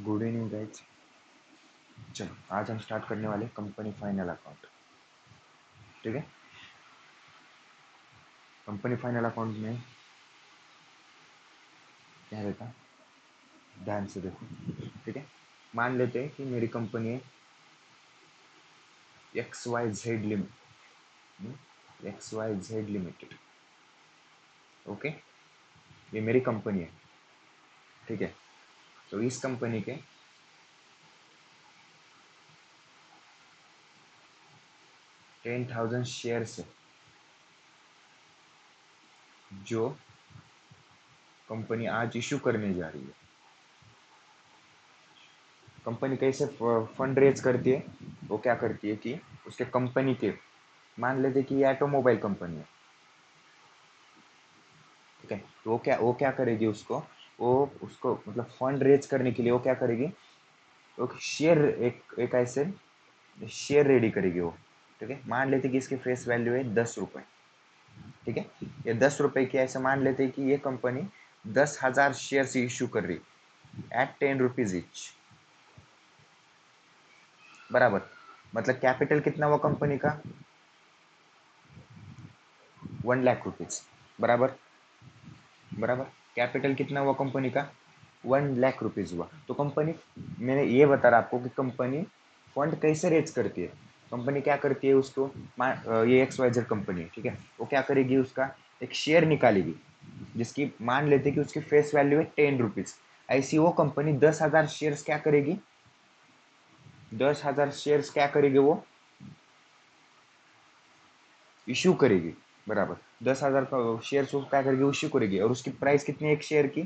Good evening guys. चलो आज हम स्टार्ट करने वाले कंपनी फाइनल अकाउंट। ठीक है, कंपनी फाइनल अकाउंट में क्या रहता, ध्यान से देखो। ठीक है, मान लेते हैं कि मेरी कंपनी है XYZ लिमिटेड। ओके, ये मेरी कंपनी है। ठीक है, तो इस कंपनी के 10,000 शेयर्स है जो कंपनी आज इशू करने जा रही है। कंपनी कैसे फंड रेज करती है? वो क्या करती है कि उसके कंपनी के, मान लेते कि ये ऑटोमोबाइल कंपनी है। ठीक है, तो वो क्या करेगी, उसको मतलब फंड रेज करने के लिए वो क्या करेगी, वो शेयर एक ऐसे शेयर रेडी करेगी वो। ठीक है, मान लेते कि इसकी फेस वैल्यू है 10 रुपये। ठीक है, ये 10 रुपये की ऐसे मान लेते कि ये कंपनी 10,000 शेयर इशू कर रही एट 10 रुपीज इच। बराबर, मतलब कैपिटल कितना हुआ कंपनी का? 1 लाख रुपीज। बराबर, बराबर, कैपिटल कितना हुआ कंपनी का? 1 लाख रुपीज हुआ। तो कंपनी, मैंने ये बता रहा आपको कि कंपनी फंड कैसे रेज करती है। कंपनी क्या करती है, ये XYZ कंपनी है। ठीक है, वो क्या करेगी, उसका एक शेयर निकालेगी जिसकी मान लेते कि उसकी फेस वैल्यू है 10 रुपीज। ऐसी वो कंपनी 10,000 शेयर्स क्या करेगी, 10,000 शेयर्स क्या करेगी, वो इशू करेगी। बराबर, 10,000 का शेयर्स वो क्या करेगी, इशू करेगी। और उसकी प्राइस कितनी है एक शेयर की?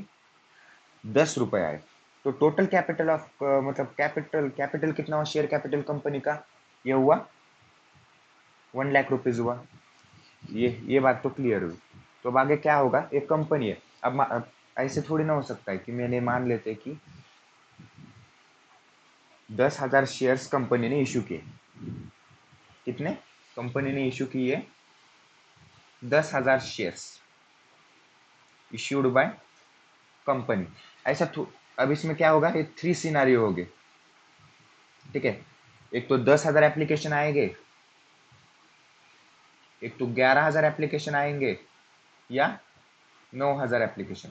10 रुपये आए। तो टोटल कैपिटल ऑफ मतलब कैपिटल कितना हुआ, शेयर कैपिटल कंपनी का? ये हुआ 1 लाख रुपीज हुआ। ये बात तो क्लियर हुई। तो अब आगे क्या होगा, एक कंपनी है। अब ऐसे थोड़ी ना हो सकता है कि मैंने मान लेते कि 10,000 शेयर्स कंपनी ने इशू किए। कितने कंपनी ने इशू किए? 10,000 शेयर्स इश्यूड बाय कंपनी। ऐसा अब इसमें क्या होगा, ये 3 सिनारियो हो गए। ठीक है, एक तो 10,000 एप्लीकेशन आएंगे, एक तो 11,000 एप्लीकेशन आएंगे, या 9,000 एप्लीकेशन।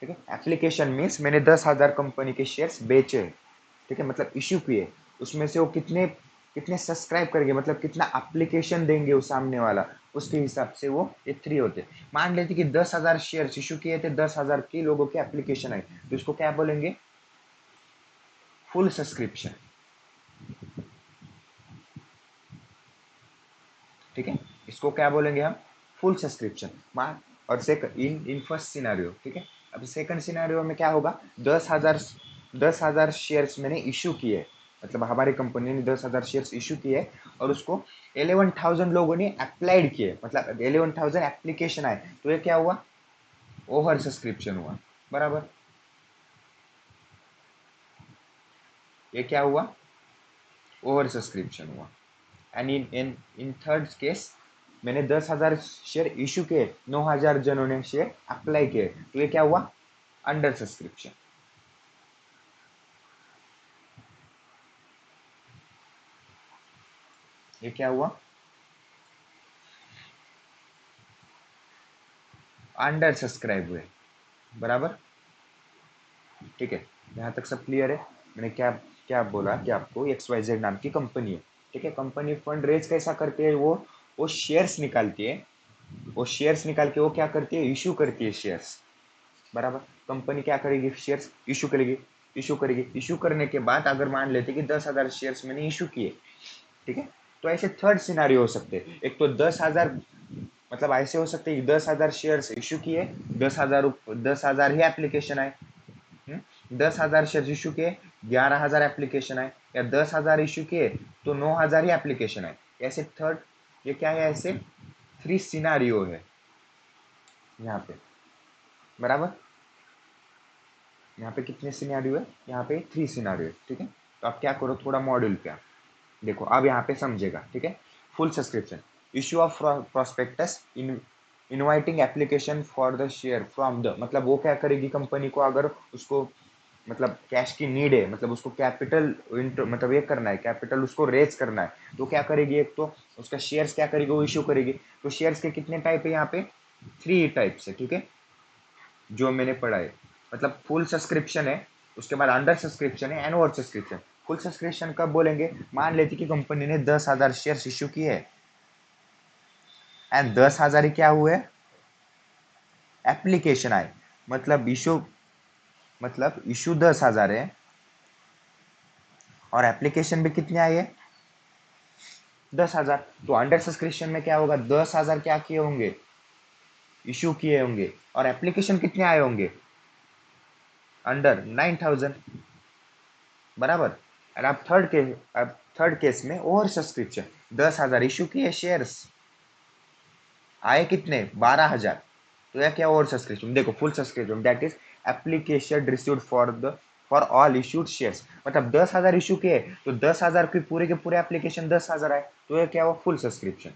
ठीक है, एप्लीकेशन मीन्स मैंने 10,000 कंपनी के शेयर्स बेचे। ठीक है, मतलब इश्यू किए। उसमें से वो कितने कितने सब्सक्राइब करेंगे, मतलब कितना एप्लीकेशन देंगे वो सामने वाला, उसके हिसाब से वो ये 3 होते। मान लेते कि 10,000 शेयर्स इशू किए थे, 10,000 की लोगों के एप्लीकेशन आए, तो इसको क्या बोलेंगे, फुल सब्सक्रिप्शन। ठीक है, इसको क्या बोलेंगे हम, फुल सब्सक्रिप्शन। मान, और सेकंड इन फर्स्ट सिनारियो। ठीक है, अब सेकंड सिनारियो में क्या होगा, 10,000 शेयर्स मैंने इशू किए, मतलब हमारी कंपनी ने 10,000 शेयर्स इशू किए, और उसको 11,000 लोगों ने अप्लाइड किए, मतलब 11,000 एप्लीकेशन आए, तो ये क्या हुआ, ओवर सब्सक्रिप्शन हुआ। बराबर, ये क्या हुआ, ओवर सब्सक्रिप्शन हुआ। एंड इन थर्ड केस, मैंने 10,000 शेयर इशू किए, 9,000 जनों ने शेयर अप्लाई किए, तो ये क्या हुआ, अंडर सब्सक्रिप्शन। ये क्या हुआ, अंडर सब्सक्राइब हुए। बराबर, ठीक है, यहाँ तक सब क्लियर है। मैंने क्या क्या बोला कि आपको XYZ नाम की कंपनी है। ठीक है, कंपनी फंड रेज कैसा करती है, वो शेयर्स निकालती है। वो शेयर्स निकाल के वो क्या करती है, इशू करती है शेयर्स। बराबर, कंपनी क्या करेगी, शेयर्स इशू करेगी। इशू करने के बाद अगर मान लेते कि 10,000 शेयर्स मैंने इशू किए। ठीक है, तो ऐसे थर्ड सिनारियो हो सकते हैं। एक तो 10,000, मतलब ऐसे हो सकते हैं 10,000 शेयर्स इशू किए, 10,000 ही एप्लीकेशन आए। 10,000 शेयर इशू किए, 11,000 एप्लीकेशन आए, या 10,000 इशू किए तो 9,000 ही एप्लीकेशन आए। ऐसे थर्ड, ये क्या है, ऐसे 3 सिनारियो है यहाँ पे। बराबर, यहाँ पे कितने सिनारियो है, यहाँ पे 3 सिनारियो है। ठीक है, तो आप क्या करो, थोड़ा मॉड्यूल पे आप देखो, अब यहाँ पे समझेगा। ठीक है, full subscription, issue of prospectus in inviting application for the share from the, मतलब वो क्या करेगी कंपनी को, अगर उसको मतलब कैश की नीड है, मतलब उसको कैपिटल मतलब ये करना है, कैपिटल उसको रेज करना है, तो क्या करेगी, एक तो उसका शेयर्स क्या करेगी, वो इशू करेगी। तो शेयर्स के कितने टाइप है यहाँ पे, 3 टाइप्स है, ठीक है, जो मैंने पढ़ा है। मतलब फुल सब्सक्रिप्शन है, उसके बाद अंडर सब्सक्रिप्शन है and over subscription. Full subscription कब बोलेंगे, मान लेते कि कंपनी ने 10,000 शेयर्स इशू किए हैं एंड 10,000 ही क्या हुए, एप्लीकेशन आए, मतलब इशू 10,000 है और एप्लीकेशन भी कितने आए हैं, 10,000। तो अंडर सब्सक्रिप्शन में क्या होगा, 10,000 क्या किए होंगे, इशू किए होंगे, और एप्लीकेशन कितने आए होंगे, अंडर 9,000, बराबर। और अब थर्ड केस में ओवर सब्सक्रिप्शन, 10,000 इशू किए शेयर्स, आए कितने, 12,000, तो यह क्या ओवर सब्सक्रिप्शन, देखो full subscription that is application received for all issued shares, मतलब 10,000 इशू किए तो 10,000 के पूरे एप्लीकेशन 10,000 आए, तो यह क्या हुआ, फुल सब्सक्रिप्शन।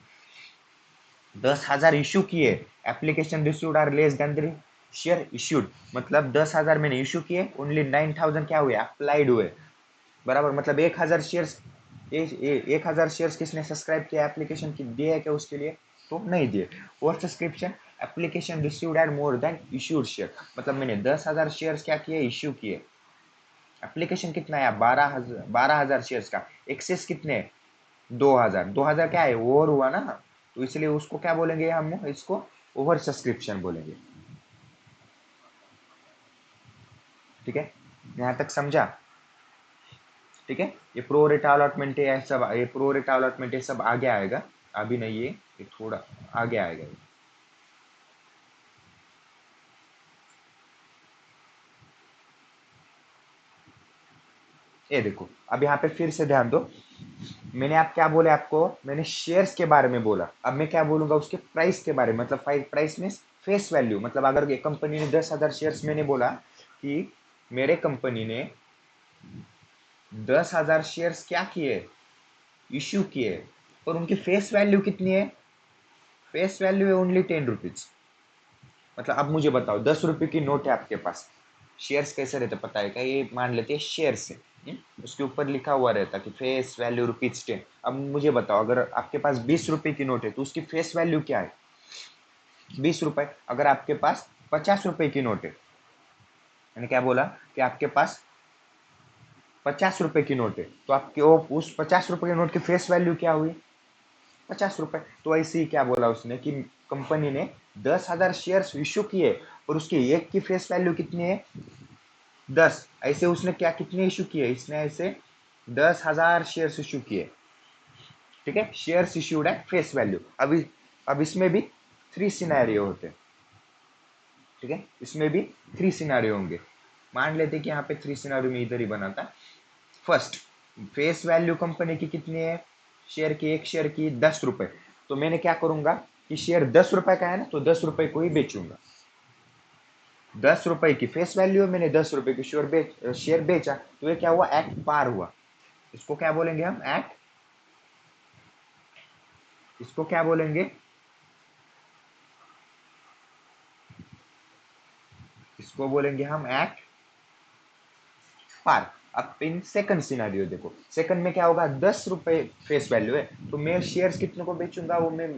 10,000 इशू किए, application received are less than the share issued, मतलब 10,000 मैंने इशू किए, ओनली 9,000 क्या हुए, अप्लाइड हुए, बराबर। मतलब 1,000 शेयर्स, 1,000 शेयर्स किसने सब्सक्राइब किया, एप्लीकेशन की दिए है क्या उसके लिए, तो नहीं दिए। और subscription, application received at more than issued share, मतलब मैंने 10,000 शेयर्स क्या किए, इशू किए, एप्लीकेशन कितना है, 12,000 शेयर्स का, एक्सेस कितने, 2,000, 2,000 क्या है, ओवर हुआ ना, तो इसलिए उसको क्या बोलेंगे, हम इसको ओवर सब्सक्रिप्शन बोलेंगे, ठीक है, यहाँ तक समझा, ठीक है। ये प्रो रेटा अलॉटमेंट है सब, ये प्रो रेटा अलॉटमेंट है सब आगे आएगा, अभी नहीं है, ये थोड़ा आगे आएगा। ये देखो, अब यहाँ पे फिर से ध्यान दो, मैंने आप क्या बोले, आपको मैंने शेयर्स के बारे में बोला, अब मैं क्या बोलूंगा, उसके प्राइस के बारे में, मतलब प्राइस में फेस वैल्यू, मतलब अगर ये कंपनी ने 10,000 शेयर्स, मैंने बोला कि मेरे कंपनी ने 10,000 शेयर्स क्या किए, इश्यू किए, और उनकी फेस वैल्यू कितनी है, फेस वैल्यू है ओनली 10 रुपीज। मतलब अब मुझे बताओ, 10 रुपए की नोट है आपके पास, शेयर्स कैसे रहते पता है क्या, ये मान लेते हैं शेयर्स है, उसके ऊपर लिखा हुआ रहता कि फेस वैल्यू रुपीज 10। अब मुझे बताओ, अगर आपके पास 20 रुपए की नोट है तो उसकी फेस वैल्यू क्या है, 20 रुपए। अगर आपके पास 50 रुपए की नोट है, मैंने क्या बोला कि आपके पास 50 रुपए की नोट है, तो आपके वो उस 50 रुपए के नोट की फेस वैल्यू क्या हुई, 50 रुपए। तो ऐसे ही क्या बोला उसने कि कंपनी ने 10,000 शेयर्स इश्यू किए और उसके एक की फेस वैल्यू कितनी है, 10। ऐसे उसने क्या कितने इशू किए, इसने ऐसे 10,000 शेयर्स इशू किए, ठीक है, shares issued at face value. अब इसमें भी 3 सिनेरियो होते हैं, ठीक है, इसमें भी 3 सिनेरियो होंगे। मान लेते कि यहाँ पे 3 सिनेरियो में इधर ही बना था। फर्स्ट, फेस वैल्यू कंपनी की कितनी है, शेयर की, एक शेयर की 10 रुपए, तो मैंने क्या करूंगा कि शेयर 10 रुपए का है ना, तो 10 रुपए को ही बेचूंगा। 10 रुपए की फेस वैल्यू है, मैंने 10 रुपए की शेयर बेचा, तो ये क्या हुआ, एट पार हुआ। इसको क्या बोलेंगे हम, एट, इसको क्या बोलेंगे, इसको बोलेंगे हम एट पार। अब इन सेकंड सिनारियो देखो, सेकंड में क्या होगा, 10 रुपए फेस वैल्यू है, तो मैं शेयर्स कितने को बेचूंगा, वो मैं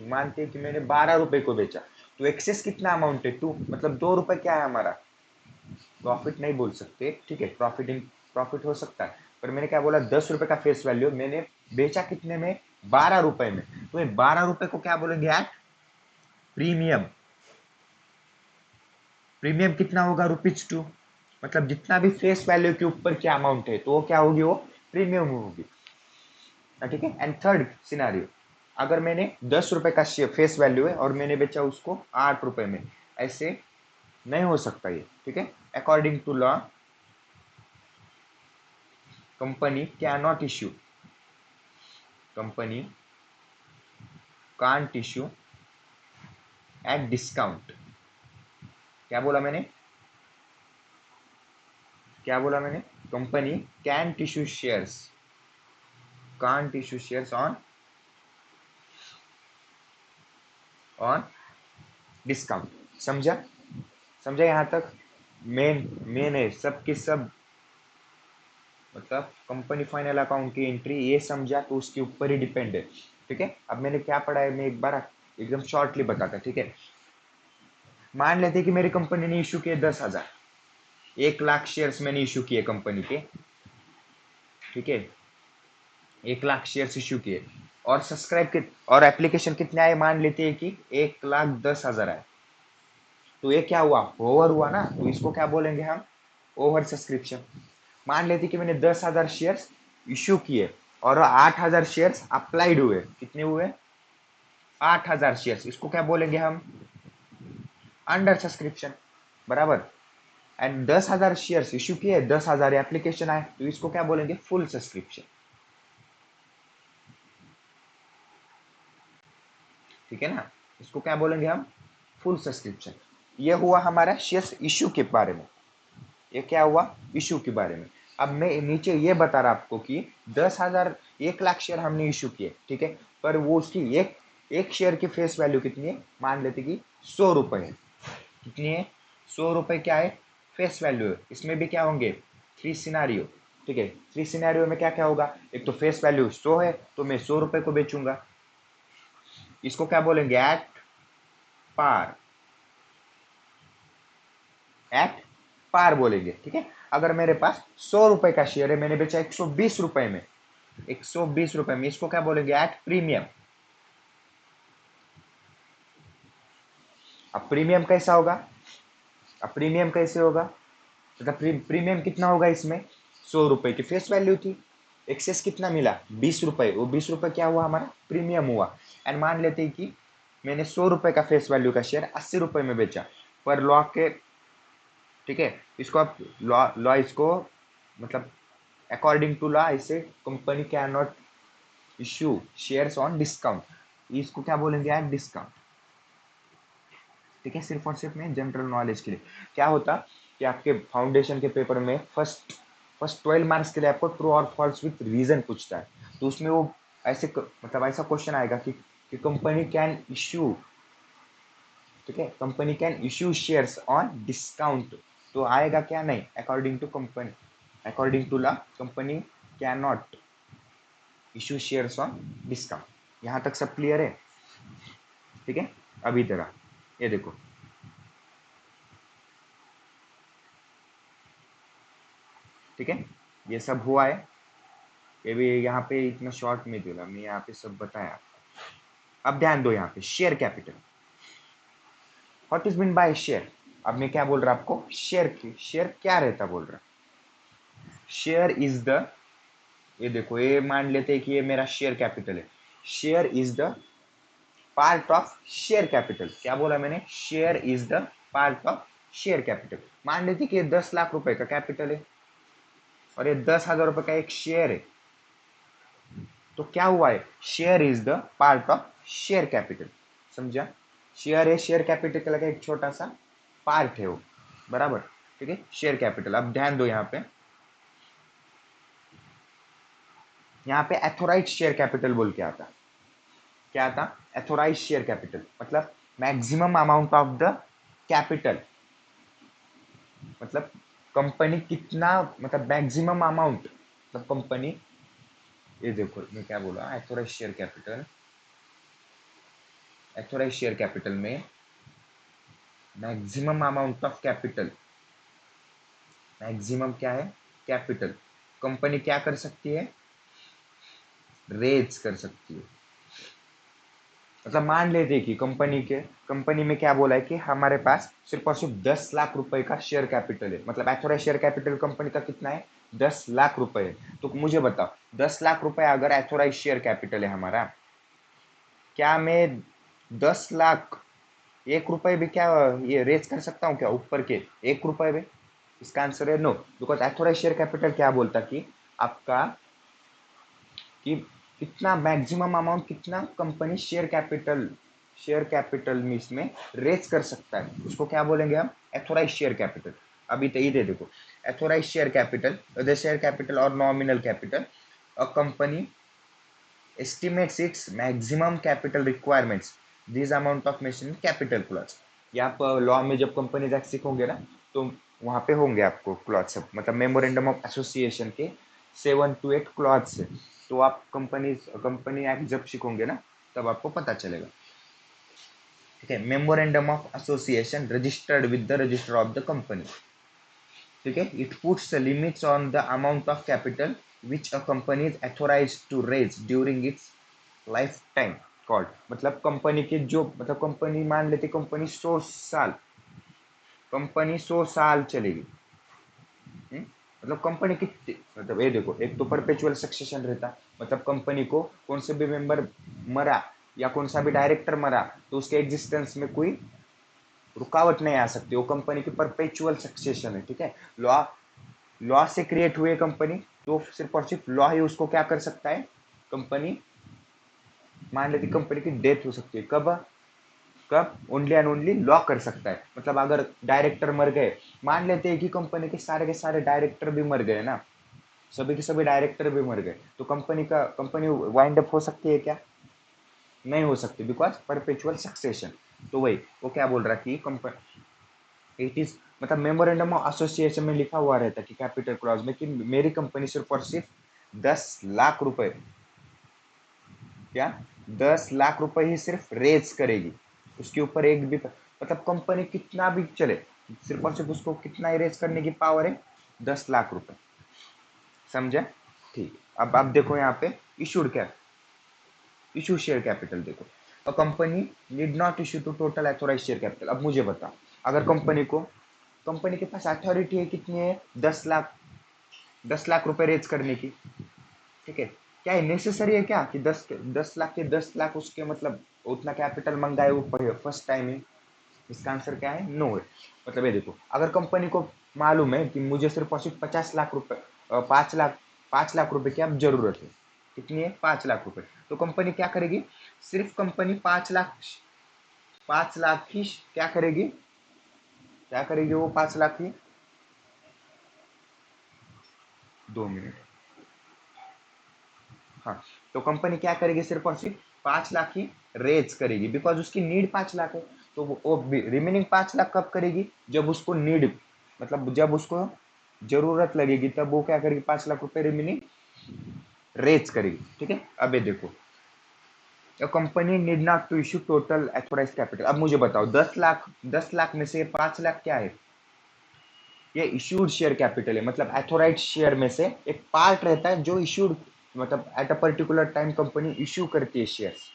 मानते हैं कि मैंने 12 रुपए को बेचा, तो एक्सेस कितना अमाउंट है, 2, मतलब 2 रुपए क्या है हमारा, प्रॉफिट नहीं बोल सकते, ठीक है, प्रॉफिट हो सकता है, पर मैंने क्या बोला, 10 रुपए का फेस वैल्यू, मैंने बेचा कितने में, 12 रुपए में, तो ये 12 रुपए को क्या बोलेंगे, यार प्रीमियम। प्रीमियम कितना होगा, रुपीज 2, मतलब जितना भी फेस वैल्यू के ऊपर क्या अमाउंट है, तो वो क्या होगी, वो प्रीमियम होगी, ठीक है। एंड थर्ड सिनारियो, अगर मैंने 10 रुपए का फेस वैल्यू है और मैंने बेचा उसको 8 रुपए में, ऐसे नहीं हो सकता ये, ठीक है। According to law, company can not issue, company can't issue at discount. क्या बोला मैंने, क्या बोला मैंने, company can't issue shares, can't issue shares on discount. समझा, समझा यहाँ तक, मेन मेन है सब की सब, मतलब कंपनी फाइनल अकाउंट की एंट्री ये समझा तो उसके ऊपर ही डिपेंड है। ठीक है, अब मैंने क्या पढ़ा है मैं एक बार एकदम शॉर्टली बताता। ठीक है, मान लेते कि मेरी कंपनी ने इशू किए 10,000, 1 लाख शेयर्स मैंने इशू किए कंपनी के। ठीक है, 1 लाख शेयर्स इशू किए और सब्सक्राइब के और एप्लीकेशन कितने आए, मान लेते हैं कि 1,10,000 आए। तो ये क्या हुआ, ओवर हुआ ना, तो इसको क्या बोलेंगे हम, ओवर सब्सक्रिप्शन। मान लेते कि मैंने 10,000 शेयर्स इशू किए और 8,000 शेयर्स अप्लाइड हुए, कितने हुए, 8,000 शेयर्स, इसको क्या बोलेंगे हम, अंडर सब्सक्रिप्शन, बराबर। एंड 10,000 शेयर्स इशू किए, 10,000 एप्लीकेशन आए, तो इसको क्या बोलेंगे, फुल सब्सक्रिप्शन। ठीक है ना, इसको क्या बोलेंगे हम, फुल सब्सक्रिप्शन। ये हुआ हमारा शेयर्स इशू के बारे में, ये क्या हुआ, इशू के बारे में। अब मैं नीचे ये बता रहा आपको कि 10,000, 1 लाख शेयर हमने इशू किए, ठीक है, पर वो उसकी एक एक शेयर की फेस वैल्यू कितनी है, मान लेते कि 100 रुपए है। कितनी है, 100 रुपए क्या है, फेस वैल्यू है। इसमें भी क्या होंगे, 3 सिनारियो। ठीक है, 3 सिनारियो में क्या क्या होगा, एक तो फेस वैल्यू 100 है तो मैं 100 रुपए को बेचूंगा, इसको क्या बोलेंगे, एट पार, एट पार बोलेंगे। ठीक है, अगर मेरे पास 100 रुपए का शेयर है, मैंने बेचा 120 रुपए में, 120 रुपए में, इसको क्या बोलेंगे, एट प्रीमियम। अब प्रीमियम कैसा होगा, अब प्रीमियम कैसे होगा, मतलब प्रीमियम कितना होगा इसमें, 100 रुपए की फेस वैल्यू थी, एक्सेस कितना मिला, 20 रुपए, वो 20 रुपए क्या हुआ, हमारा प्रीमियम हुआ। एंड मान लेते हैं कि मैंने 100 रुपए का फेस वैल्यू का शेयर 80 रुपए में बेचा, पर लॉ के, ठीक है, इसको आप लॉ लॉ इसको, मतलब अकॉर्डिंग टू लॉ इसे company can not issue shares on discount, इसको क्या बोलेंगे यार, डिस्काउंट। ठीक है, सिर्फ और सिर्फ में जनरल नॉलेज के लिए, क्या होता कि आपके फाउंडेशन के पेपर में फर्स्ट फर्स्ट 12 मार्क्स के लिए आपको ट्रू और फॉल्स विथ रीजन पूछता है, तो उसमें वो मतलब ऐसा क्वेश्चन आएगा कि कंपनी कैन इश्यू, ठीक है, company can issue shares on discount, तो आएगा क्या, नहीं, according to company, according to law company can not issue shares on discount. यहाँ तक सब क्लियर है। ठीक है, अभी तरह ये देखो, ठीक है, ये सब हुआ है, ये भी यहाँ पे इतना शॉर्ट में दिला मैं, यहाँ पे सब बताया। अब ध्यान दो, यहाँ पे share capital, what is mean by share. अब मैं क्या बोल रहा आपको, शेयर की, शेयर क्या रहता बोल रहा, शेयर इज द, ये देखो, ये मान लेते हैं कि ये मेरा शेयर कैपिटल है, share is the part of share capital. क्या बोला मैंने, share is the part of share capital. मान लेते कि ये 10 लाख रुपए का कैपिटल है और ये 10,000 रुपए का एक शेयर है, तो क्या हुआ है, share is the part of share capital, समझा, शेयर है, शेयर कैपिटल का एक छोटा सा पार्ट है वो, बराबर। ठीक है, शेयर कैपिटल। अब ध्यान दो, यहाँ पे एथोराइज शेयर कैपिटल बोल के आता, क्या आता, एथोराइज शेयर कैपिटल, मतलब maximum amount of the capital, मतलब कंपनी कितना, मतलब मैक्सिमम अमाउंट, मतलब कंपनी, ये देखो मैं क्या बोला, authorise share capital, authorise share capital में maximum amount of capital, maximum क्या है, कैपिटल, कंपनी क्या कर सकती है, रेज कर सकती है। मतलब मान लेते कि कंपनी में क्या बोला है कि हमारे पास सिर्फ और सिर्फ 10 लाख रुपए का शेयर कैपिटल है, मतलब एथोराइज शेयर कैपिटल कंपनी का कितना है, 10 लाख रुपए है। तो मुझे बताओ, 10 लाख रुपए अगर एथोराइज शेयर कैपिटल है हमारा, क्या मैं 10 लाख 1 रुपए भी क्या ये रेज कर सकता हूँ क्या, ऊपर के 1 रुपए भी, इसका आंसर है no, because authorise share capital क्या बोलता कि आपका, कि कितना मैक्सिमम अमाउंट, कितना कंपनी शेयर कैपिटल में इसमें रेज कर सकता है, उसको क्या बोलेंगे हम, एथोराइज शेयर कैपिटल। अभी तो ये देखो, authorise share capital, the share capital और nominal capital, a company estimates its maximum capital requirements, this amount of machine capital clause। या आप लॉ में जब कंपनी एक्ट सीखोगे ना, तो वहाँ पे होंगे आपको क्लॉज सब, मतलब मेमोरेंडम ऑफ एसोसिएशन के 7 to 8 क्लॉज है। तो आप कंपनी एक्ट जब सीखोगे ना तब आपको पता चलेगा। ठीक है, memorandum of association registered with the register of the company. ठीक है, it puts limits on the amount of capital which a company is authorised to raise during its life time called. मतलब कंपनी के जो, मतलब company मान लेते company 100 साल, company 100 साल चलेगी। मतलब कंपनी कितनी, मतलब ये देखो, एक तो परपेचुअल सक्सेशन रहता, मतलब कंपनी को कौन से भी मेंबर मरा या कौन सा भी डायरेक्टर मरा तो उसके एग्जिस्टेंस में कोई रुकावट नहीं आ सकती, वो कंपनी की परपेचुअल सक्सेशन है। ठीक है, लॉ लॉ से क्रिएट हुए कंपनी, तो सिर्फ और सिर्फ लॉ ही उसको क्या कर सकता है, कंपनी, मान लेती कंपनी की डेथ हो सकती है, कब कब ओनली एंड ओनली लॉ कर सकता है। मतलब अगर डायरेक्टर मर गए, मान लेते हैं कि कंपनी के सारे डायरेक्टर भी मर गए ना, सभी के सभी डायरेक्टर भी मर गए, तो कंपनी वाइंड अप हो सकती है क्या, नहीं हो सकती, बिकॉज परपेचुअल सक्सेशन। तो वही वो क्या बोल रहा है कि कंपनी इट इज, मतलब मेमोरेंडम ऑफ एसोसिएशन में लिखा हुआ रहता है कि कैपिटल क्लॉज में कि मेरी कंपनी सिर्फ और सिर्फ 10 लाख रुपए, क्या 10 लाख रुपए ही सिर्फ रेज करेगी, उसके ऊपर एक भी, मतलब कंपनी कितना भी चले, सिर्फ और सिर्फ उसको कितना ही रेज करने की पावर है, 10 लाख रुपए। समझे? ठीक। अब देखो यहाँ पे इशूड क्या, इशू शेयर कैपिटल देखो, a company need not issue to total authorise share capital. अब मुझे बताओ, अगर कंपनी के पास अथॉरिटी है कितनी है, 10 लाख, 10 लाख रुपए रेज करने की। ठीक है, क्या है नेसेसरी है क्या कि 10 लाख के 10 लाख उसके, मतलब उतना कैपिटल मंगाए वो फर्स्ट टाइम ही। इसका आंसर क्या है, नो है। मतलब ये देखो, अगर कंपनी को मालूम है कि मुझे सिर्फ और सिर्फ 50 लाख रुपए, 5 लाख, 5 लाख रुपए की अब जरूरत है, कितनी है, 5 लाख रुपए, तो कंपनी क्या करेगी, सिर्फ कंपनी 5 लाख, 5 लाख ही क्या करेगी, क्या करेगी वो 5 लाख ही, 2 मिनट, हाँ, तो कंपनी क्या करेगी, सिर्फ और सिर्फ 5 लाख ही रेज करेगी, बिकॉज उसकी नीड 5 लाख है। तो वो रिमेनिंग 5 लाख कब करेगी, जब उसको नीड, मतलब जब उसको जरूरत लगेगी तब वो क्या करेगी, 5 लाख रुपए रिमेनिंग रेज करेगी। ठीक है, अब ये देखो, company need not to issue total authorise capital. अब मुझे बताओ, 10 लाख, 10 लाख में से 5 लाख क्या है, ये इश्यूड शेयर कैपिटल है, मतलब एथोराइज शेयर में से एक पार्ट रहता है जो इश्यूड, मतलब at a particular time company issue करती है शेयर्स,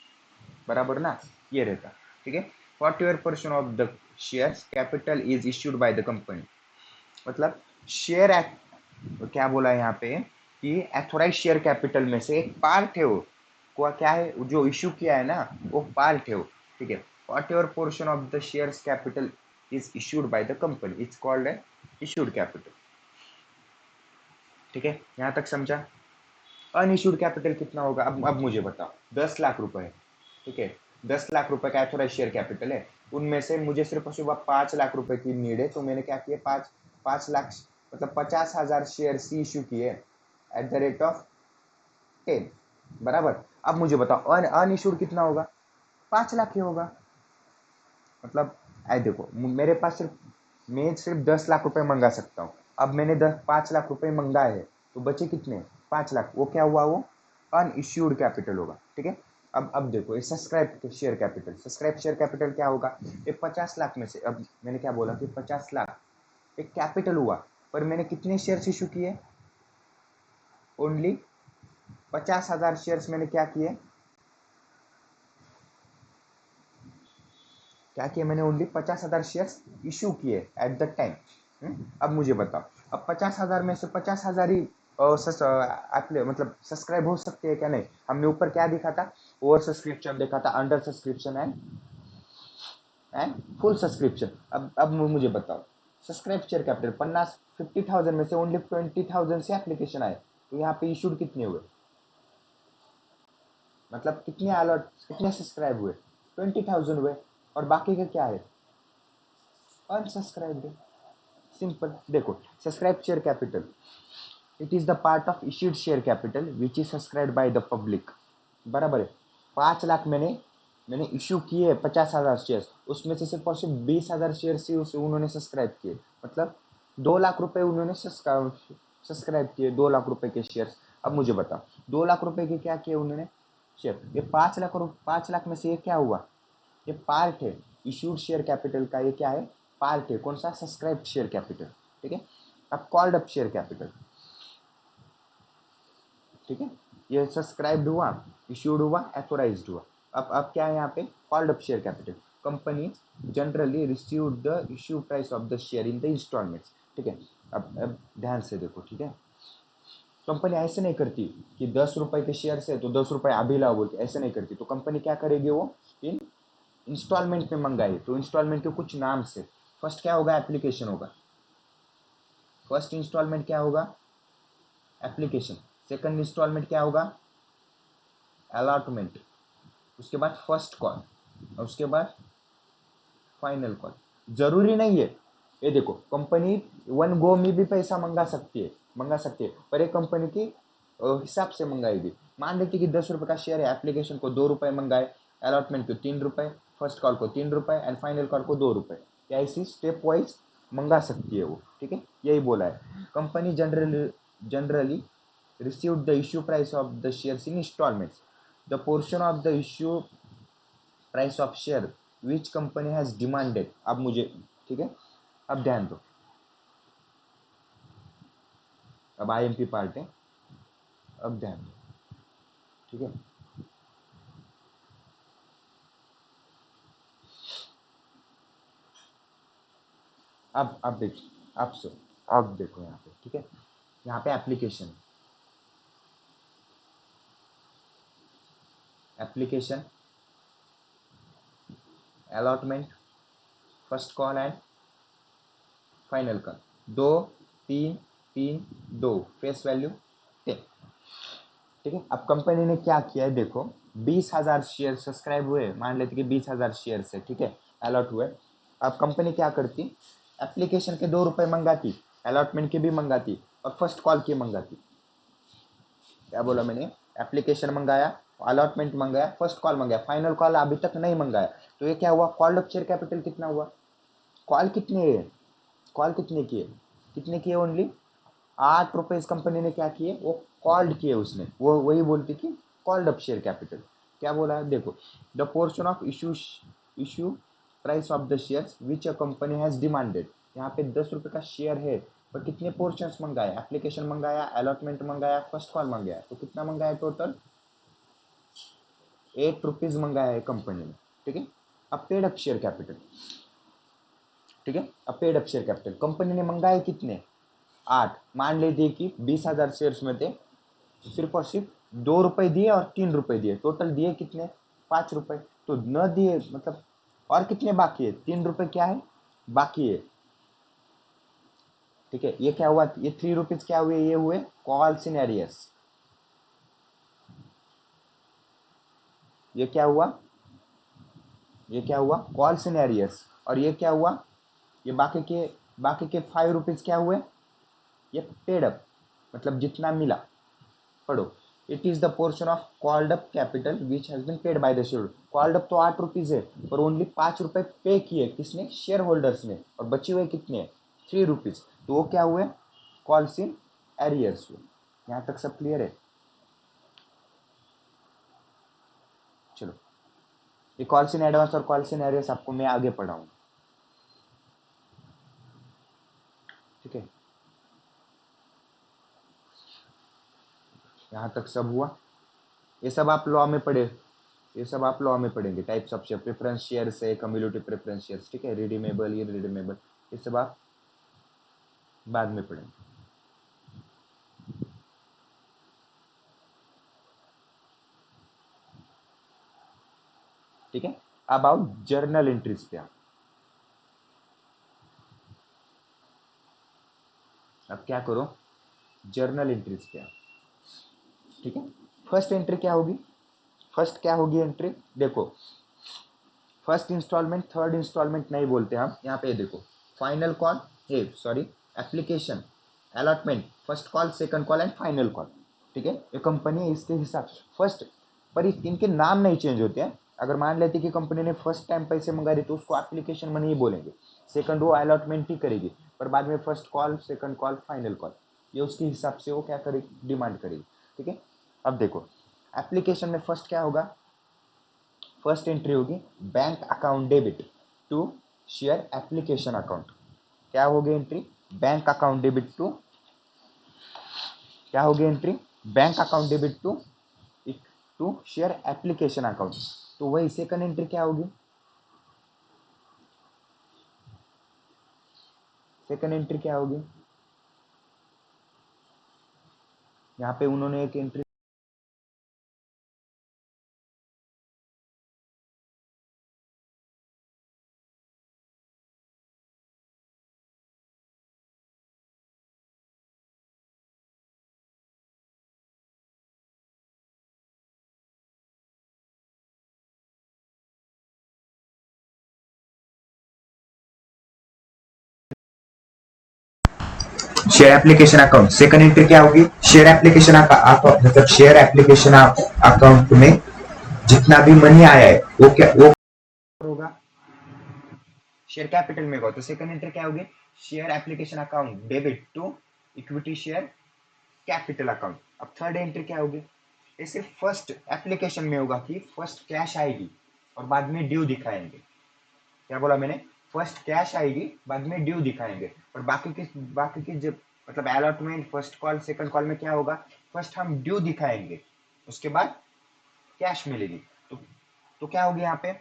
बराबर ना, ये रहता। ठीक है, 41% of the shares capital is issued by the company. मतलब शेयर एक्ट क्या बोला है यहाँ पे कि एथोराइज शेयर कैपिटल में से एक पार्ट है वो, को क्या है जो इश्यू किया है ना, वो पार्ट है वो। ठीक है, 41% of the shares capital is issued by the company, it's called है इश्यूड कैपिटल। ठीक है, यहाँ तक समझा। अनइश्यूड कैपिटल कितना होगा, अब मुझे बताओ, 10 लाख रुपए है। ठीक है, 10 लाख रुपए का एथोराइज शेयर कैपिटल है, उनमें से मुझे सिर्फ सुबह 5 लाख रुपए की नीड है, तो मैंने क्या किया, 5 लाख, मतलब 50,000 शेयर सी इश्यू किए एट द रेट ऑफ 10, बराबर। अब मुझे बताओ अनइश्यूड कितना होगा, 5 लाख ही होगा। मतलब आई देखो, मेरे पास सिर्फ, मैं सिर्फ 10 लाख रुपए मंगा सकता हूँ। अब मैंने 5 लाख रुपए मंगाए हैं, तो बचे कितने, 5 लाख, वो क्या हुआ, वो अनइश्यूड कैपिटल होगा। ठीक है, अब देखो, ये subscribe share capital, subscribe share capital क्या होगा, ये 50 लाख में से, अब मैंने क्या बोला कि 50 लाख एक कैपिटल हुआ, पर मैंने कितने शेयर इशू किए, ओनली 50,000 शेयर्स मैंने क्या किए, क्या किया मैंने, ओनली 50,000 शेयर्स इशू किए एट द टाइम। अब मुझे बताओ, अब 50,000 में से 50,000 ही मतलब सब्सक्राइब हो सकते हैं क्या, नहीं, हमने ऊपर क्या देखा था, ओवर सब्सक्रिप्शन देखा था, under subscription and full subscription. अब मुझे बताओ, सब्सक्राइब शेयर कैपिटल 50,000 में से ओनली 20,000 से एप्लीकेशन आए, तो यहाँ पे इशूड कितने हुए, मतलब कितने अलॉट, कितने सब्सक्राइब हुए, 20,000 हुए, और बाकी का क्या है, अनसब्सक्राइब। सिंपल, देखो, subscribe share capital, it is the part of issued share capital which is subscribe by the public, बराबर है। 5 लाख मैंने इश्यू किए 50,000 शेयर, उसमें से सिर्फ और सिर्फ 20,000 शेयर से उसे उन्होंने सब्सक्राइब किए, मतलब 2 लाख रुपए उन्होंने सब्सक्राइब किए, 2 लाख रुपए के शेयर। अब मुझे बताओ 2 लाख रुपए के क्या किए उन्होंने शेयर, ये 5 लाख, 5 लाख में से ये क्या हुआ, ये पार्ट है इश्यूड शेयर कैपिटल का, ये क्या है, पार्ट है, कौन सा, सब्सक्राइब शेयर कैपिटल, ठीक है। अब कॉल्ड अप शेयर कैपिटल, ठीक है, ये सब्सक्राइब्ड हुआ, इश्यूड हुआ, एथोराइज्ड हुआ। अब क्या है यहाँ पे, called up share capital, company generally receive the issue price of the share in the instalments, ठीक है। अब ध्यान से देखो, ठीक है, कंपनी ऐसे नहीं करती कि 10 रुपए के शेयर से तो 10 रुपए अभी लाओ बोलती, ऐसे नहीं करती। तो कंपनी क्या करेगी, वो इन इंस्टॉलमेंट में मंगाई, तो इंस्टॉलमेंट के कुछ नाम से, फर्स्ट क्या होगा, एप्लीकेशन होगा, फर्स्ट इंस्टॉलमेंट क्या होगा, एप्लीकेशन, सेकंड इंस्टॉलमेंट क्या होगा, अलॉटमेंट, उसके बाद फर्स्ट कॉल, और उसके बाद फाइनल कॉल। जरूरी नहीं है, ये देखो कंपनी वन गो में भी पैसा मंगा सकती है पर एक कंपनी की हिसाब से मंगाएगी। मान लेती कि 10 रुपए का शेयर है, एप्लीकेशन को 2 रुपए मंगाए, अलॉटमेंट को 3 रुपए, फर्स्ट कॉल को 3 रुपए एंड फाइनल कॉल को 2 रुपए, या ऐसी स्टेप वाइज मंगा सकती है वो, ठीक है, यही बोला है। Company generally received the issue price of the shares in installments. The portion of the issue price of share which company has demanded, अब मुझे, ठीक है, अब ध्यान दो, अब आईएमपी पार्ट है, अब ध्यान दो, ठीक है। अब देखो, अब देखो यहाँ पे, ठीक है, यहाँ पे application, allotment, first call and final call, 2 3 3 2 face value 10, ठीक है। अब कंपनी ने क्या किया है, देखो 20,000 शेयर सब्सक्राइब हुए, मान लेते कि 20,000 शेयर है, ठीक है, अलॉट हुए। अब कंपनी क्या करती, एप्लीकेशन के 2 रुपए मंगाती, अलॉटमेंट के भी मंगाती, और फर्स्ट कॉल की मंगाती। क्या बोला मैंने, एप्लीकेशन मंगाया, अलॉटमेंट मंगाया, फर्स्ट कॉल मंगाया, फाइनल कॉल अभी तक नहीं मंगाया। तो ये क्या हुआ, कॉल्ड अप शेयर कैपिटल कितना हुआ, कॉल कितने है, कॉल कितने किए ओनली 8 रुपए। इस कंपनी ने क्या किए, वो कॉल्ड किए, उसने वो वही बोलती कि कॉल्ड अप शेयर कैपिटल। क्या बोला है, देखो the portion of issue price of the shares which a company has demanded, यहाँ पे 10 रुपए का शेयर है, पर कितने पोर्शन मंगाया, एप्लीकेशन मंगाया, अलॉटमेंट मंगाया, फर्स्ट कॉल मंगाया, तो कितना मंगाया टोटल, 8 रुपीज मंगाया है कंपनी ने, ठीक है। अब पेड अप शेयर कैपिटल, ठीक है, अब paid up share capital company ने मंगाए कितने, 8, मान लीजिए कि 20,000 शेयर्स में थे, सिर्फ और सिर्फ 2 रुपए दिए और 3 रुपए दिए, टोटल दिए कितने, 5 रुपए। तो न दिए मतलब, और कितने बाकी है, 3 रुपए क्या है, बाकी है, ठीक है। ये क्या हुआ, ये 3 रुपीज क्या हुए, ये हुए कॉल्स इन एरियस, ये क्या हुआ, ये क्या हुआ, कॉल्स इन एरियस। और ये क्या हुआ, ये बाकी के 5 रुपीज क्या हुए, ये पेड अप, मतलब जितना मिला, पढ़ो, it is the portion of called up capital which has been paid by the share. Called up तो 8 रुपीज है, पर ओनली 5 रुपए पे किए किसने, शेयर होल्डर्स ने, और बचे हुए कितने, 3 रुपीज। तो वो क्या हुए, कॉल्स इन एरियर्स हुए। यहाँ तक सब क्लियर है, चलो, ये कॉल्स इन एडवांस और कॉल्स इन एरियर्स आपको मैं आगे पढ़ाऊंगा, ठीक है। यहाँ तक सब हुआ, ये सब आप लॉ में पढ़े, ये सब आप लॉ में पढ़ेंगे, types of share, preference shares है, कम्युलेटिव प्रेफरेंस शेयर्स, ठीक है, रिडीमेबल, इररिडीमेबल, ये सब आप बाद में पढ़ेंगे, ठीक है। अब आओ जर्नल एंट्रीज पे, अब क्या करो, जर्नल एंट्रीज पे, ठीक है। फर्स्ट एंट्री क्या होगी, फर्स्ट क्या होगी एंट्री, देखो फर्स्ट इंस्टॉलमेंट थर्ड इंस्टॉलमेंट नहीं बोलते हम, यहाँ पे देखो final call, A sorry, application, allotment, first call, second call and final call, ठीक है। ये कंपनी है, इसके हिसाब फर्स्ट, पर इनके नाम नहीं चेंज होते हैं। अगर मान लेते कि कंपनी ने फर्स्ट टाइम पैसे मंगा रही तो उसको एप्लीकेशन मनी ही बोलेंगे, सेकंड वो अलॉटमेंट ही करेगी, पर बाद में first call, second call, final call, ये उसके हिसाब से वो क्या करेगी, डिमांड करेगी। ठीक है, अब देखो एप्लीकेशन में फर्स्ट क्या होगा, फर्स्ट एंट्री होगी bank account debit to share application account. क्या होगी entry, bank account debit to, क्या होगी entry, bank account debit to share application account. तो वही सेकंड एंट्री क्या होगी, सेकंड एंट्री क्या होगी, यहाँ पे उन्होंने एक entry, share application account, second entry क्या होगी, शेयर एप्लीकेशन अकाउंट, मतलब शेयर एप्लीकेशन अकाउंट में जितना भी मनी आया है वो क्या वो होगा, शेयर कैपिटल में होगा। तो सेकंड एंट्री क्या होगी, share application account debit to equity share capital account. अब थर्ड एंट्री क्या होगी, ये सिर्फ फर्स्ट एप्लीकेशन में होगा कि फर्स्ट कैश आएगी और बाद में ड्यू दिखाएंगे। क्या बोला मैंने, फर्स्ट कैश आएगी बाद में ड्यू दिखाएंगे, और बाकी की जब मतलब allotment first call second call में क्या होगा, फर्स्ट हम ड्यू दिखाएंगे उसके बाद कैश मिलेगी। तो क्या होगी यहाँ पे,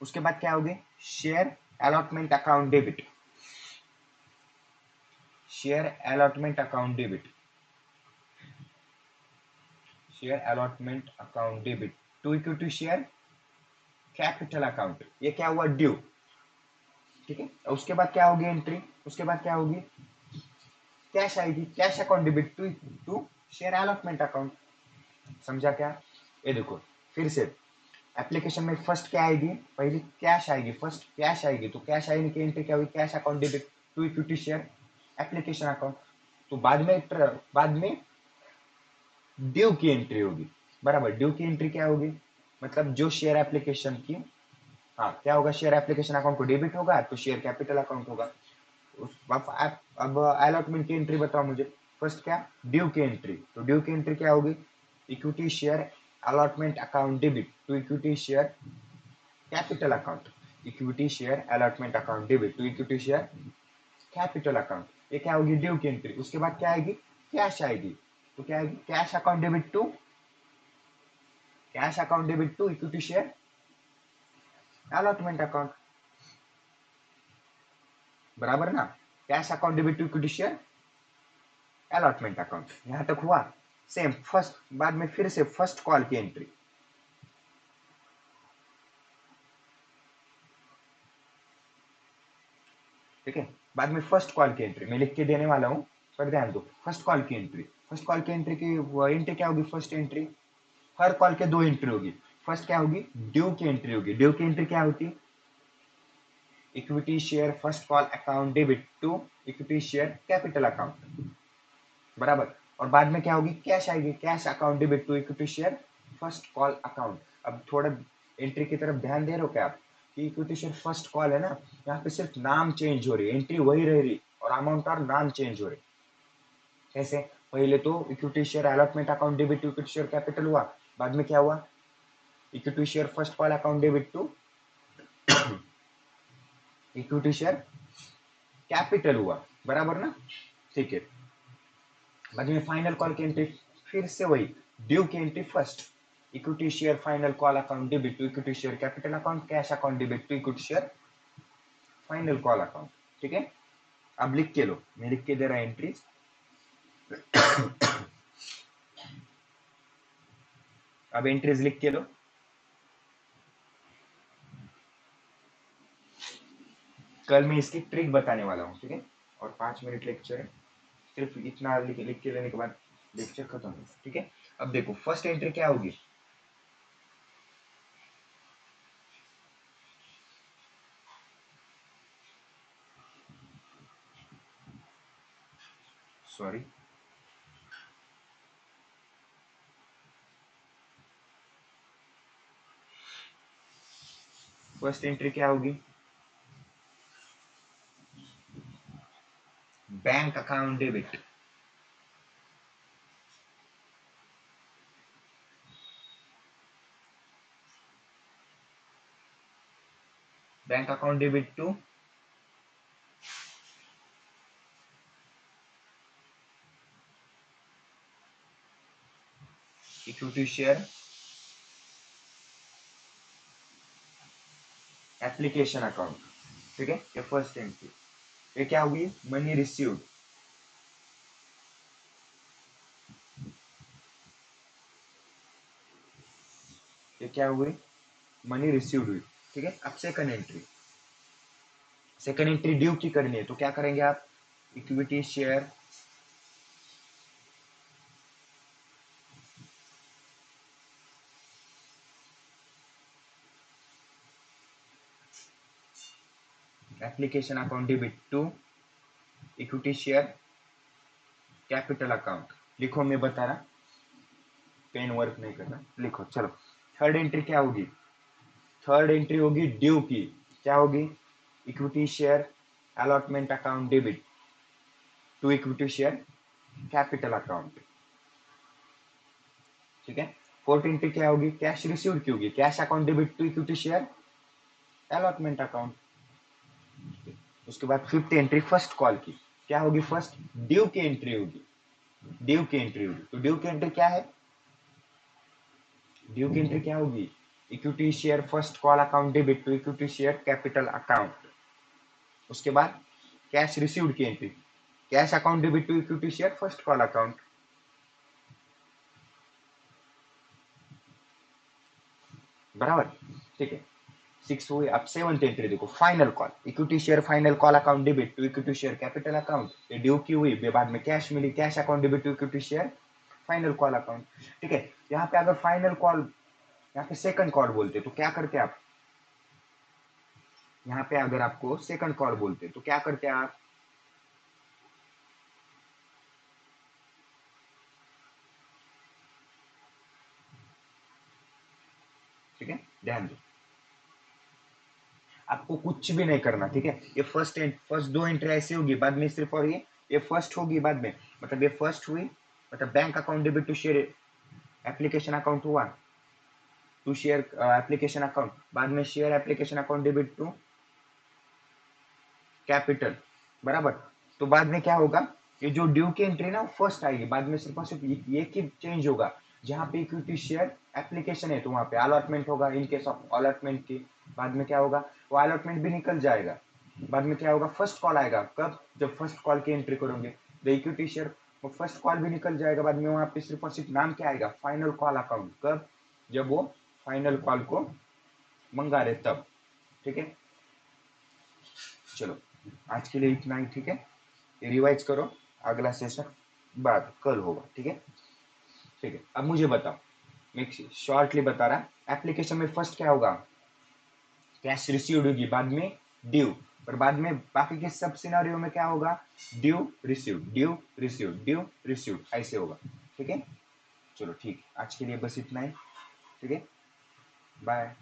उसके बाद क्या होगी, share allotment account debit, share allotment account debit, share allotment account debit to equity share capital account. ये क्या हुआ, ड्यू। ठीक है, उसके बाद क्या होगी एंट्री, उसके बाद क्या होगी, कैश आएगी, cash account debit to share allotment account. समझा क्या, ये देखो फिर से एप्लीकेशन में फर्स्ट क्या आएगी, पहले कैश आएगी, फर्स्ट कैश आएगी, तो कैश आने की एंट्री क्या हुई, cash account debit to equity share application account. तो बाद में ड्यू की एंट्री होगी, बराबर। ड्यू की एंट्री क्या होगी, मतलब जो शेयर एप्लीकेशन की, हाँ क्या होगा, शेयर एप्लीकेशन अकाउंट को डेबिट होगा तो शेयर कैपिटल अकाउंट होगा। अब अलॉटमेंट की एंट्री बताओ मुझे, फर्स्ट क्या, ड्यू की एंट्री, तो ड्यू की एंट्री क्या होगी, equity share allotment account debit to equity share capital account, equity share allotment account debit to equity share capital account. ये क्या होगी, ड्यू की एंट्री। उसके बाद क्या आएगी, कैश आएगी, तो क्या आएगी, cash account debit to equity share allotment account, बराबर ना। Cash account debit to equity share allotment account, यहां तक हुआ। सेम फर्स्ट, बाद में फिर से फर्स्ट कॉल की एंट्री, ठीक है, बाद में फर्स्ट कॉल की एंट्री मैं लिख के देने वाला हूं, पर ध्यान दो, फर्स्ट कॉल की एंट्री, फर्स्ट कॉल की एंट्री की एंट्री क्या होगी, फर्स्ट एंट्री, हर कॉल के दो एंट्री होगी। फर्स्ट क्या होगी, ड्यू की एंट्री होगी, ड्यू की एंट्री क्या होती है, equity share first call account debit to equity share capital account, बराबर। और बाद में क्या होगी, कैश आएगी, cash account debit to equity share first call account. अब थोड़ा एंट्री की तरफ ध्यान दे रहे हो क्या आप, कि इक्विटी शेयर फर्स्ट कॉल है ना, यहाँ पे सिर्फ नाम चेंज हो रही है, एंट्री वही रह रही और अमाउंट और नाम चेंज हो रहे। कैसे, पहले तो equity share allotment account debit to equity share capital हुआ, बाद में क्या हुआ, equity share first call account debit to equity share capital हुआ, बराबर ना। ठीक है, बाद में फाइनल कॉल की एंट्री फिर से वही, ड्यू की entry first, equity share final call account debit to equity share capital account, cash account debit to equity share final call account. ठीक है, अब लिख के लो, मैं लिख के दे रहा एंट्री। अब एंट्रीज लिख के लो, कल मैं इसकी ट्रिक बताने वाला हूँ, ठीक है। और 5 मिनट लेक्चर है, सिर्फ इतना लिख के लेने के बाद लेक्चर खत्म हो, ठीक है। अब देखो फर्स्ट एंट्री क्या होगी, सॉरी, फर्स्ट एंट्री क्या होगी, bank account debit, bank account debit to equity share application account, ठीक है। ये फर्स्ट एंट्री, ये क्या होगी, मनी रिसीव्ड, ये क्या हुई, मनी रिसीव्ड हुई, ठीक है। अब second entry, second entry due की करनी है, तो क्या करेंगे आप, equity share application account debit to equity share capital account. लिखो, मैं बता रहा, पेन वर्क नहीं कर रहा, लिखो चलो। थर्ड एंट्री क्या होगी, थर्ड एंट्री होगी ड्यू की, क्या होगी, equity share allotment account debit to equity share capital account, ठीक है। फोर्थ एंट्री क्या होगी, कैश रिसीव्ड की होगी, cash account debit to equity share allotment account. उसके बाद फिफ्थ एंट्री फर्स्ट कॉल की, क्या होगी, फर्स्ट ड्यू की एंट्री होगी, ड्यू की एंट्री होगी। तो ड्यू की एंट्री क्या है, ड्यू की एंट्री क्या होगी, equity share first call account debit to equity share capital account. उसके बाद कैश रिसीव्ड की entry, cash account debit to equity share first call account, बराबर, ठीक है। सिक्स हुई। अब सेवंथ एंट्री देखो, final call, equity share final call account debit to equity share capital account, ये ड्यू की हुई, बाद में कैश मिली, cash account debit to equity share final call account, ठीक है। यहाँ पे अगर फाइनल कॉल, यहाँ पे सेकंड कॉल बोलते तो क्या करते आप, यहाँ पे अगर आपको सेकंड कॉल बोलते तो क्या करते आप, ठीक है, ध्यान दो, आपको कुछ भी नहीं करना, ठीक है। ये फर्स्ट दो एंट्री ऐसी होगी, बाद में सिर्फ, और ये फर्स्ट होगी बाद में, मतलब ये फर्स्ट हुई, मतलब bank account debit to share application account हुआ, टू शेयर एप्लीकेशन अकाउंट, बाद में share application account debit to capital, बराबर। तो बाद में क्या होगा, ये जो ड्यू की एंट्री ना फर्स्ट आएगी, बाद में सिर्फ और सिर्फ ये की चेंज होगा, जहां पे इक्विटी शेयर एप्लीकेशन है तो वहां पे अलॉटमेंट होगा, इन केस ऑफ अलॉटमेंट की, बाद में क्या होगा, वो अलॉटमेंट भी निकल जाएगा, बाद में क्या होगा, फर्स्ट कॉल आएगा, कब, जब फर्स्ट कॉल की एंट्री करोगे, द इक्विटी शेयर, वो फर्स्ट कॉल भी निकल जाएगा, बाद में वहां पे सिर्फ और सिर्फ नाम क्या आएगा, फाइनल कॉल अकाउंट, कब, जब वो फाइनल कॉल को मंगा रहे तब, ठीक है। चलो, आज के लिए इतना ही, ठीक है। ये रिवाइज करो, अगला सेशन बाद कल होगा, ठीक है, ठीक है। अब मुझे बताओ, मैं शॉर्टली बता रहा, एप्लीकेशन में फर्स्ट क्या होगा, कैश रिसीव्ड होगी, बाद में ड्यू, और बाद में बाकी के सब सिनेरियो में क्या होगा, due received, due received, due received, ऐसे होगा, ठीक है। चलो ठीक, आज के लिए बस इतना ही, ठीक है, बाय।